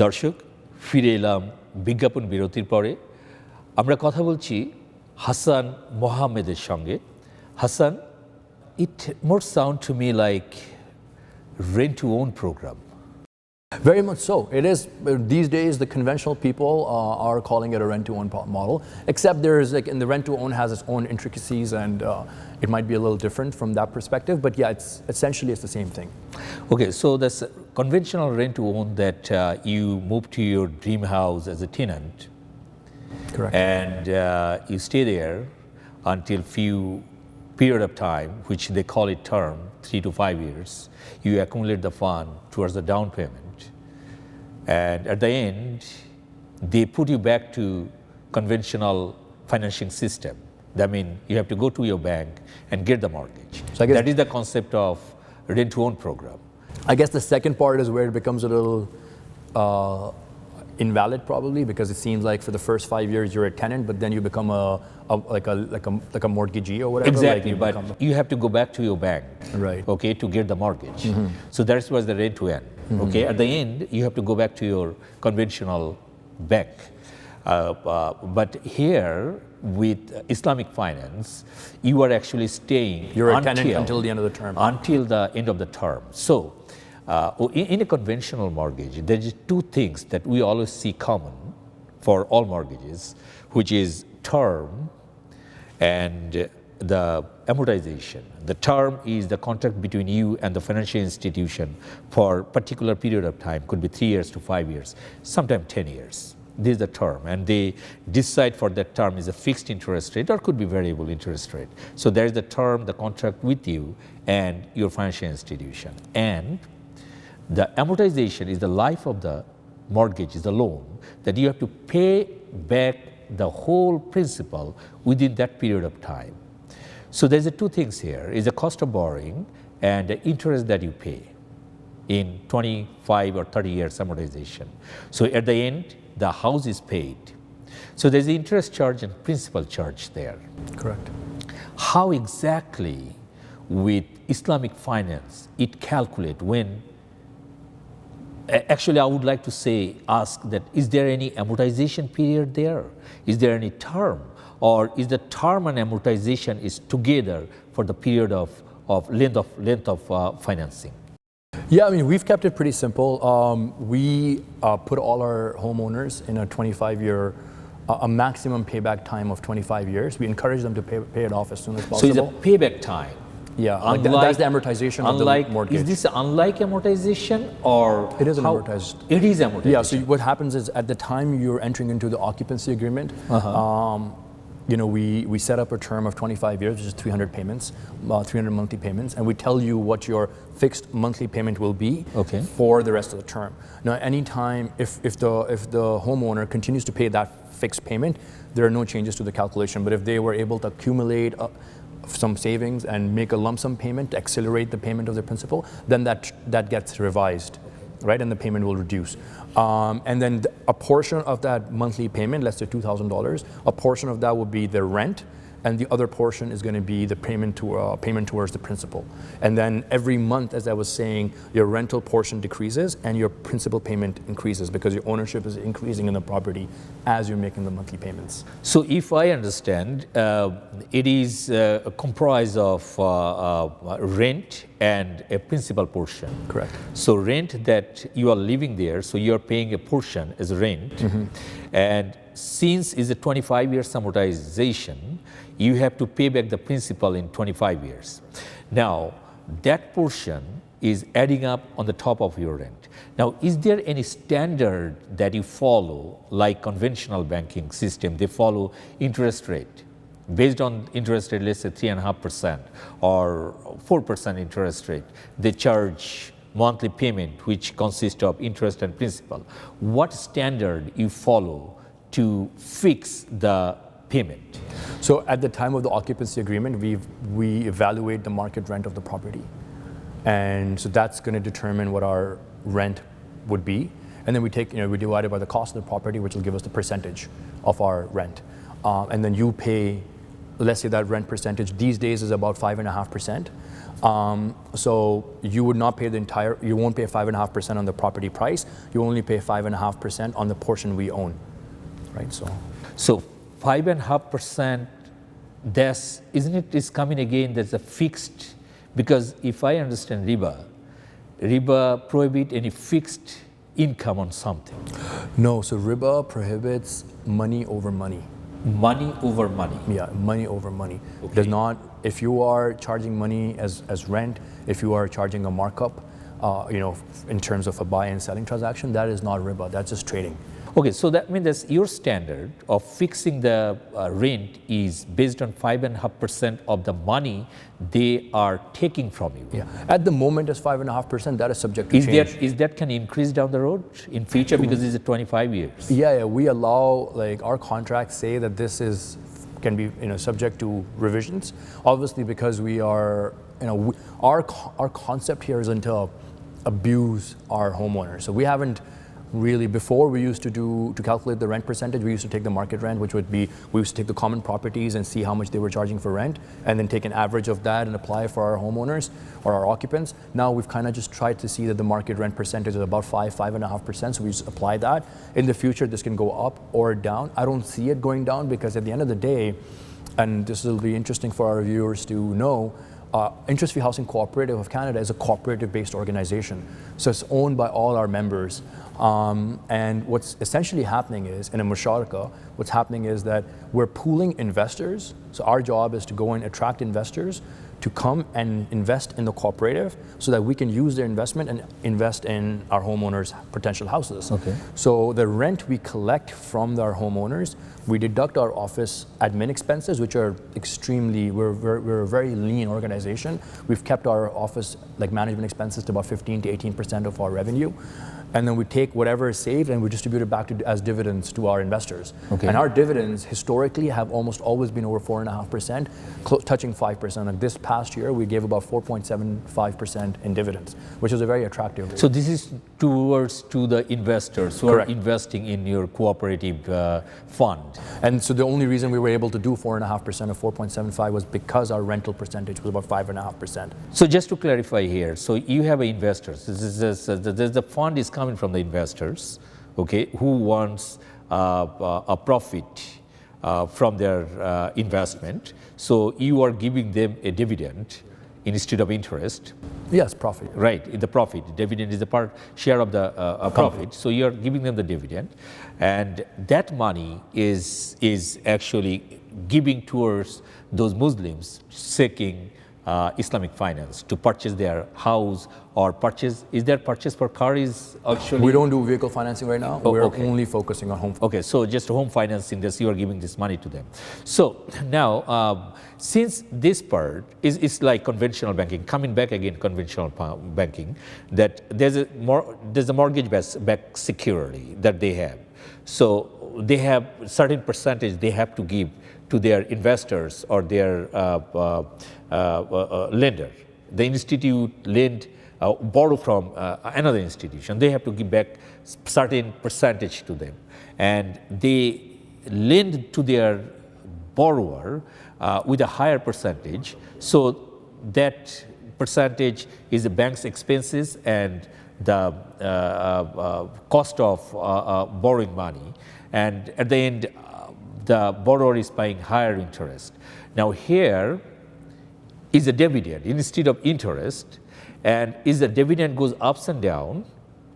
দর্শক ফিরে এলাম বিজ্ঞাপন বিরতির পরে। আমরা কথা বলছি হাসান মোহাম্মেদের সঙ্গে। Hasan, it more sound to me like rent to own program. Very much so. It is. These days, the conventional people are calling it a rent-to-own model, except there's like, in the rent-to-own has its own intricacies, and it might be a little different from that perspective. But yeah, it's essentially the same thing. Okay, so this conventional rent to own that you move to your dream house as a tenant. Correct. And you stay there until few period of time, which they call it term, 3 to 5 years. You accumulate the fund towards the down payment. And at the end, they put you back to conventional financing system. That means you have to go to your bank and get the mortgage. So I guess that is the concept of rent-to-own program. I guess the second part is where it becomes a little invalid, probably, because it seems like for the first 5 years you're a tenant, but then you become like a mortgagee or whatever. Exactly, like but you have to go back to your bank, right? Okay, to get the mortgage. So that was the rent-to-own. Okay, at the end you have to go back to your conventional bank. But here with Islamic finance, you are actually staying. You're a tenant until the end of the term. Until the end of the term. So in a conventional mortgage, there's two things that we always see common for all mortgages, which is term and the amortization. The term is the contract between you and the financial institution for a particular period of time, could be 3 years to 5 years, sometimes 10 years. This is the term, and they decide for that term is a fixed interest rate or could be variable interest rate. So there is the term, the contract with you and your financial institution. And the amortization is the life of the mortgage, is the loan, that you have to pay back the whole principal within that period of time. So there's the two things here, is the cost of borrowing and the interest that you pay in 25 or 30 years amortization. So at the end, the house is paid. So there's the interest charge and principal charge there. Correct. How exactly with Islamic finance it calculate when, actually I would like to ask that, is there any amortization period there? Is there any term? Or is the term and amortization is together for the period of length of financing? Yeah, I mean, we've kept it pretty simple. We put all our homeowners in a 25-year, a maximum payback time of 25 years. We encourage them to pay it off as soon as possible. So it's a payback time? Yeah, that's the amortization of the mortgage. Is this unlike amortization or? It is amortized. It is amortized. Yeah, so what happens is at the time you're entering into the occupancy agreement, we set up a term of 25 years, which is 300 payments, 300 monthly payments, and we tell you what your fixed monthly payment will be for the rest of the term. Now, anytime if the homeowner continues to pay that fixed payment, there are no changes to the calculation. But if they were able to accumulate some savings and make a lump sum payment to accelerate the payment of the principal, then that gets revised, right? And the payment will reduce. And then a portion of that monthly payment, let's say $2,000, a portion of that would be the rent, and the other portion is going to be the payment towards the principal. And then every month, as I was saying, your rental portion decreases and your principal payment increases because your ownership is increasing in the property as you're making the monthly payments. So if I understand, it is comprised of rent and a principal portion. Correct. So rent that you are living there, so you are paying a portion as rent, and since it's a 25 years amortization, you have to pay back the principal in 25 years. Now, that portion is adding up on the top of your rent. Now, is there any standard that you follow, like conventional banking system? They follow interest rate. Based on interest rate, let's say 3.5% or 4% interest rate, they charge monthly payment, which consists of interest and principal. What standard you follow to fix the payment? So at the time of the occupancy agreement, we evaluate the market rent of the property. And so that's going to determine what our rent would be. And then we divide it by the cost of the property, which will give us the percentage of our rent. And then you pay let's say that rent percentage these days is about 5.5%. So you would not pay you won't pay 5.5% on the property price. You only pay 5.5% on the portion we own, right? So 5.5%. Isn't it is coming again? There's a fixed, because if I understand riba prohibit any fixed income on something. No, so riba prohibits money over money. Money over money. Yeah, money over money. Okay. It does not. If you are charging money as rent, if you are charging a markup, in terms of a buy and selling transaction, that is not riba. That's just trading. Okay, so that means that your standard of fixing the rent is based on 5.5% of the money they are taking from you. Yeah, at the moment it's 5.5%. That is subject to change. Is that can increase down the road in future because it's 25 years? Yeah, we allow, like, our contracts say that this can be subject to revisions. Obviously, because we are our concept here isn't to abuse our homeowners. So we haven't. Really, before we used to calculate the rent percentage, we used to take the market rent, which would be, we used to take the common properties and see how much they were charging for rent, and then take an average of that and apply for our homeowners or our occupants. Now we've kind of just tried to see that the market rent percentage is about 5.5%, so we just apply that. In the future, this can go up or down. I don't see it going down because at the end of the day, and this will be interesting for our viewers to know, Interest Free Housing Cooperative of Canada is a cooperative-based organization. So it's owned by all our members. And what's essentially happening is, in a musharaka, what's happening is that we're pooling investors. So our job is to go and attract investors to come and invest in the cooperative so that we can use their investment and invest in our homeowners' potential houses. Okay. So the rent we collect from our homeowners, we deduct our office admin expenses, which are we're a very lean organization. We've kept our office management expenses to about 15 to 18% of our revenue. And then we take whatever is saved and we distribute it back as dividends to our investors. Okay. And our dividends historically have almost always been over 4.5%, touching 5%. Like this past year, we gave about 4.75% in dividends, which is a very attractive rate. So this is to the investors who Correct. are investing in your cooperative fund. And so the only reason we were able to do 4.5% of 4.75 was because our rental percentage was about 5.5%. So just to clarify here, so you have investors. The fund is coming from the investors, okay, who wants a profit from their investment. So you are giving them a dividend instead of interest. Yes, profit. Right, in the profit. Dividend is a share of the profit. So you're giving them the dividend. And that money is actually giving towards those Muslims seeking Islamic finance to purchase their house or purchase. Is there purchase for car is actually? We don't do vehicle financing right now. We're okay. only focusing on home. Okay, so just home financing, this you are giving this money to them. So now, since this part is like conventional banking, coming back again, conventional banking, that there's a mortgage-backed security that they have. So they have certain percentage they have to give to their investors or their lender. The institute borrow from another institution. They have to give back certain percentage to them, and they lend to their borrower with a higher percentage. So that percentage is the bank's expenses and the cost of borrowing money, and at the end, the borrower is paying higher interest. Now here is a dividend instead of interest, and is the dividend goes ups and down.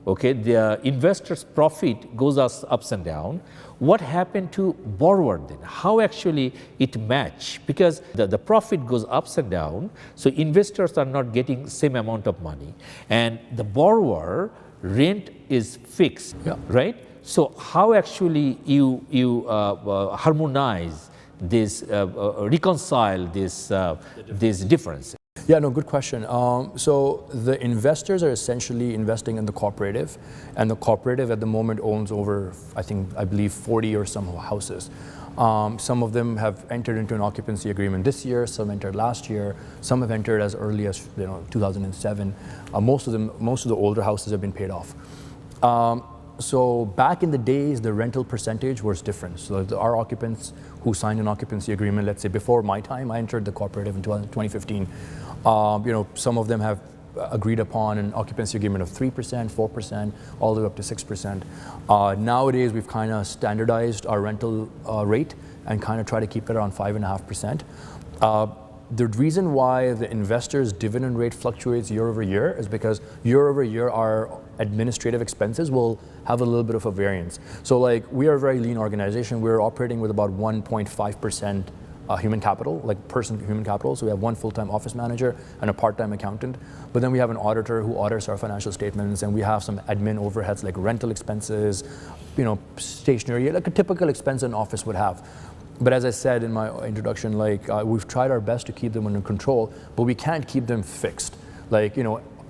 Okay, the investor's profit goes ups and down. What happened to borrower then? How actually it match? Because the profit goes ups and down, so investors are not getting same amount of money, and the borrower rent is fixed, right? So how actually you harmonize this, reconcile this difference? Yeah, no, good question. So the investors are essentially investing in the cooperative, and the cooperative at the moment owns over, I believe 40 or some houses. Some of them have entered into an occupancy agreement this year, some entered last year, some have entered as early as 2007. Most of the older houses have been paid off. So back in the days, the rental percentage was different. So our occupants who signed an occupancy agreement, let's say before my time, I entered the cooperative in 2015. Some of them have agreed upon an occupancy agreement of 3%, 4%, all the way up to 6%. Nowadays, we've kind of standardized our rental rate and kind of try to keep it around 5.5%. The reason why the investors' dividend rate fluctuates year over year is because year over year our administrative expenses will have a little bit of a variance. So like we are a very lean organization. We're operating with about 1.5% human capital, like person human capital. So we have one full-time office manager and a part-time accountant. But then we have an auditor who audits our financial statements, and we have some admin overheads like rental expenses, stationery, like a typical expense an office would have. But as I said in my introduction, like we've tried our best to keep them under control, but we can't keep them fixed. Like,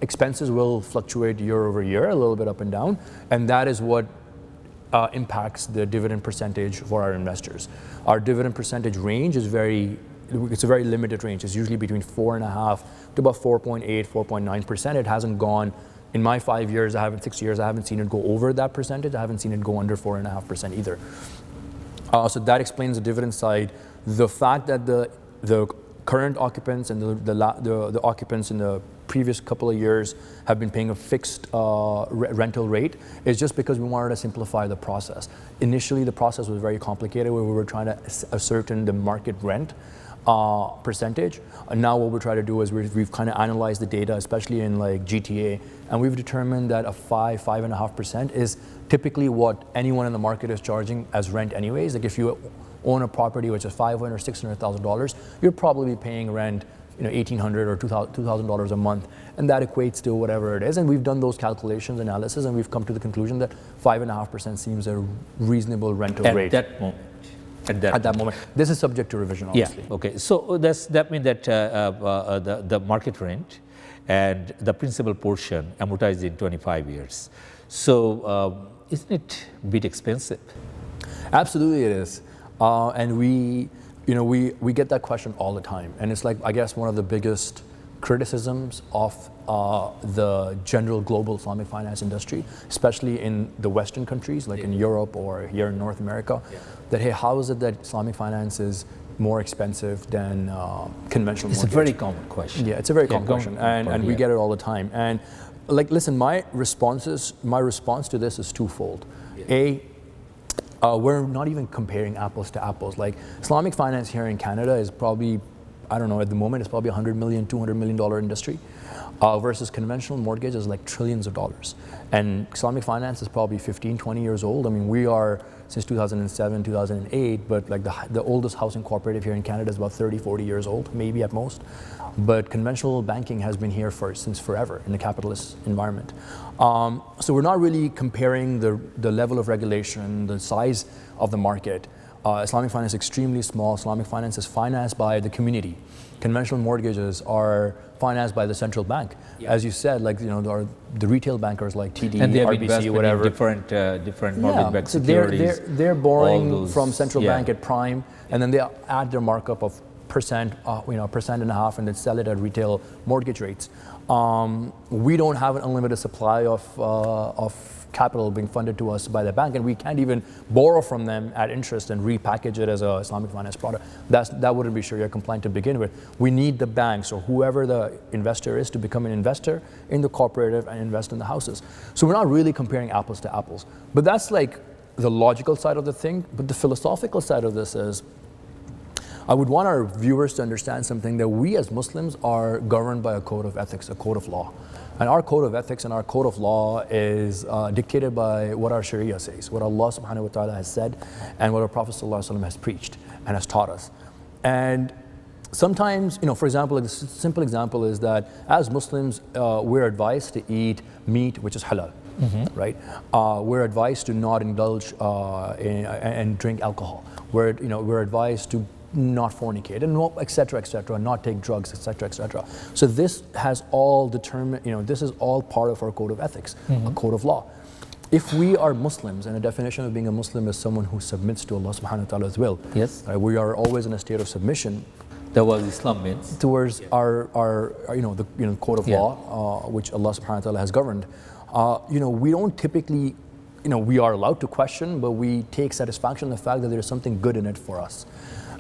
expenses will fluctuate year over year, a little bit up and down, and that is what impacts the dividend percentage for our investors. Our dividend percentage range is it's a very limited range. It's usually between 4.5% to about 4.8%, 4.9%. It hasn't gone, in my 6 years, I haven't seen it go over that percentage. I haven't seen it go under 4.5% either. So that explains the dividend side. The fact that the current occupants and the occupants in the previous couple of years have been paying a fixed rental rate is just because we wanted to simplify the process. Initially, the process was very complicated where we were trying to ascertain the market rent percentage. And now what we're trying to do is we've kind of analyzed the data, especially in like GTA, and we've determined that a 5.5% is typically what anyone in the market is charging as rent anyways. Like if you own a property which is $500,000 or $600,000, you're probably paying rent $1,800 or $2,000 a month, and that equates to whatever it is. And we've done those calculations, analysis, and we've come to the conclusion that 5.5% seems a reasonable rental rate. At that moment. This is subject to revision, obviously. Yeah, okay. So that means that the market rent and the principal portion amortized in 25 years. So isn't it a bit expensive? Absolutely it is. And we get that question all the time. And it's like, I guess, one of the biggest criticisms of the general global Islamic finance industry, especially in the Western countries, like in Europe or here in North America, that, hey, how is it that Islamic finance is more expensive than conventional mortgage? It's a very common question. Yeah, it's a very common question, and we get it all the time. And like, listen, my response to this is twofold. Yeah. We're not even comparing apples to apples. Like Islamic finance here in Canada is probably, I don't know, at the moment it's probably $100 million, $200 million industry, versus conventional mortgage is like trillions of dollars. And Islamic finance is probably 15, 20 years old. I mean, we are since 2007, 2008, but like the oldest housing cooperative here in Canada is about 30, 40 years old, maybe at most. But conventional banking has been here since forever in the capitalist environment. So we're not really comparing the level of regulation, the size of the market. Islamic finance is extremely small. Islamic finance is financed by the community. Conventional mortgages are financed by the central bank. Yeah. As you said, like the retail bankers like TD, and RBC, whatever. Different mortgage-backed securities. They're borrowing from central bank at prime, and then they add their markup of percent, 1.5%, and then sell it at retail mortgage rates. We don't have an unlimited supply of capital being funded to us by the bank, and we can't even borrow from them at interest and repackage it as a Islamic finance product. That wouldn't be Sharia compliant to begin with. We need the banks or whoever the investor is to become an investor in the cooperative and invest in the houses. So we're not really comparing apples to apples. But that's like the logical side of the thing. But the philosophical side of this is, I would want our viewers to understand something, that we as Muslims are governed by a code of ethics, a code of law. And our code of ethics and our code of law is dictated by what our Sharia says, what Allah subhanahu wa ta'ala has said, and what our Prophet sallallahu alaihi wasallam has preached and has taught us. And sometimes, for example, a simple example is that as Muslims, we're advised to eat meat which is halal, right? We're advised to not indulge and drink alcohol. We're advised to not fornicate, and et cetera, not take drugs, et cetera. So this has all determined, this is all part of our code of ethics, a code of law. If we are Muslims, and the definition of being a Muslim is someone who submits to Allah subhanahu wa ta'ala's will. Yes. We are always in a state of submission. That was Islam means. Towards our the code of law, which Allah subhanahu wa ta'ala has governed. We don't typically we are allowed to question, but we take satisfaction in the fact that there's something good in it for us.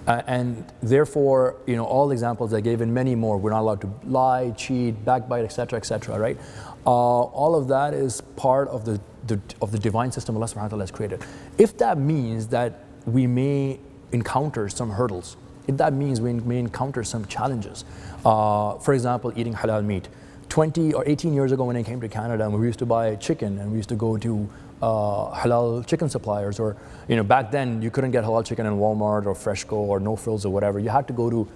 And therefore, all the examples I gave and many more, we're not allowed to lie, cheat, backbite, et cetera, right? All of that is part of the divine system Allah subhanahu wa ta'ala has created. If that means that we may encounter some hurdles, if that means we may encounter some challenges, for example, eating halal meat. 20 or 18 years ago when I came to Canada, and we used to buy chicken, and we used to go to halal chicken suppliers, or back then you couldn't get halal chicken in Walmart or Freshco or No Frills or whatever. You had to go to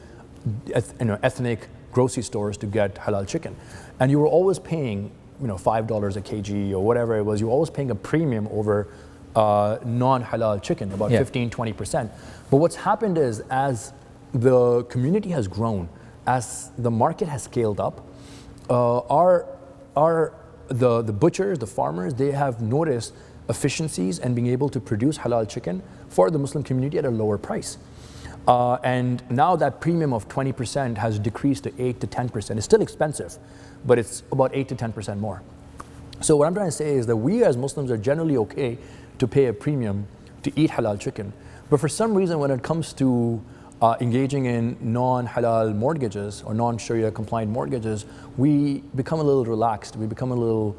ethnic grocery stores to get halal chicken, and you were always paying $5 a kg or whatever it was. You were always paying a premium over non-halal chicken, about 15-20%. But what's happened is, as the community has grown, as the market has scaled up, the butchers, the farmers, they have noticed efficiencies and being able to produce halal chicken for the Muslim community at a lower price. And now that premium of 20% has decreased to 8 to 10%. It's still expensive, but it's about 8 to 10% more. So what I'm trying to say is that we as Muslims are generally okay to pay a premium to eat halal chicken. But for some reason, when it comes to engaging in non-halal mortgages or non-Sharia compliant mortgages, we become a little relaxed. We become a little,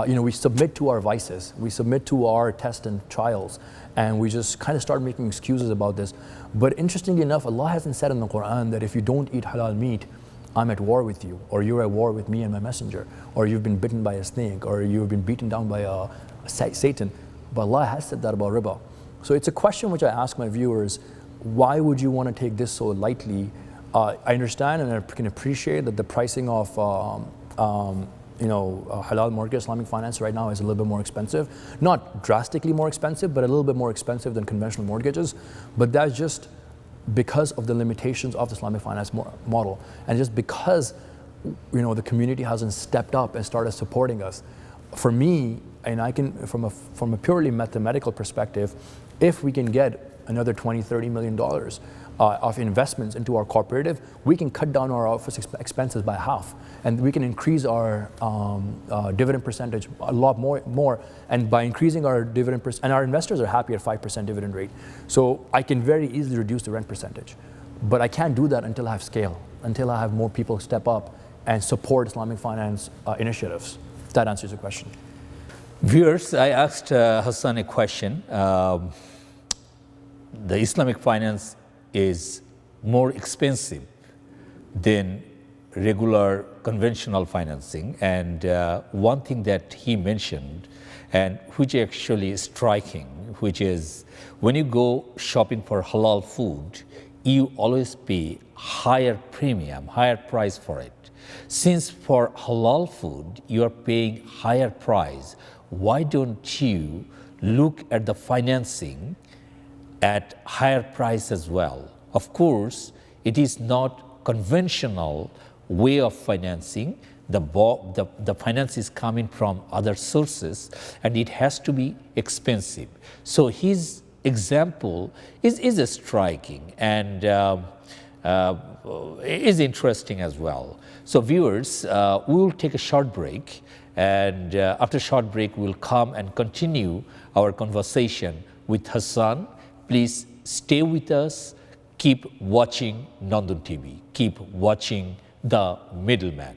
we submit to our vices. We submit to our tests and trials. And we just kind of start making excuses about this. But interestingly enough, Allah hasn't said in the Quran that if you don't eat halal meat, I'm at war with you, or you're at war with me and my messenger, or you've been bitten by a snake, or you've been beaten down by Satan. But Allah has said that about riba. So it's a question which I ask my viewers: why would you want to take this so lightly? I understand and I can appreciate that the pricing of halal mortgage Islamic finance right now is a little bit more expensive. Not drastically more expensive, but a little bit more expensive than conventional mortgages. But that's just because of the limitations of the Islamic finance model, and just because the community hasn't stepped up and started supporting us. For me, and I can, from a purely mathematical perspective, if we can get another $20-30 million of investments into our cooperative, we can cut down our office expenses by half, and we can increase our dividend percentage a lot more. And by increasing our dividend and our investors are happy at 5% dividend rate. So I can very easily reduce the rent percentage, but I can't do that until I have scale, until I have more people step up and support Islamic finance initiatives. If that answers your question. Viewers, I asked Hassan a question. The Islamic finance is more expensive than regular conventional financing, and one thing that he mentioned, and which actually is striking, which is when you go shopping for halal food, you always pay higher premium, higher price for it. Since for halal food you are paying higher price, why don't you look at the financing at higher price as well? Of course, it is not conventional way of financing. The finance is coming from other sources, and it has to be expensive. So his example is a striking and is interesting as well. So viewers, we will take a short break, and after short break, we'll come and continue our conversation with Hassan. Please stay with us. Keep watching Nandan TV. Keep watching The Middleman.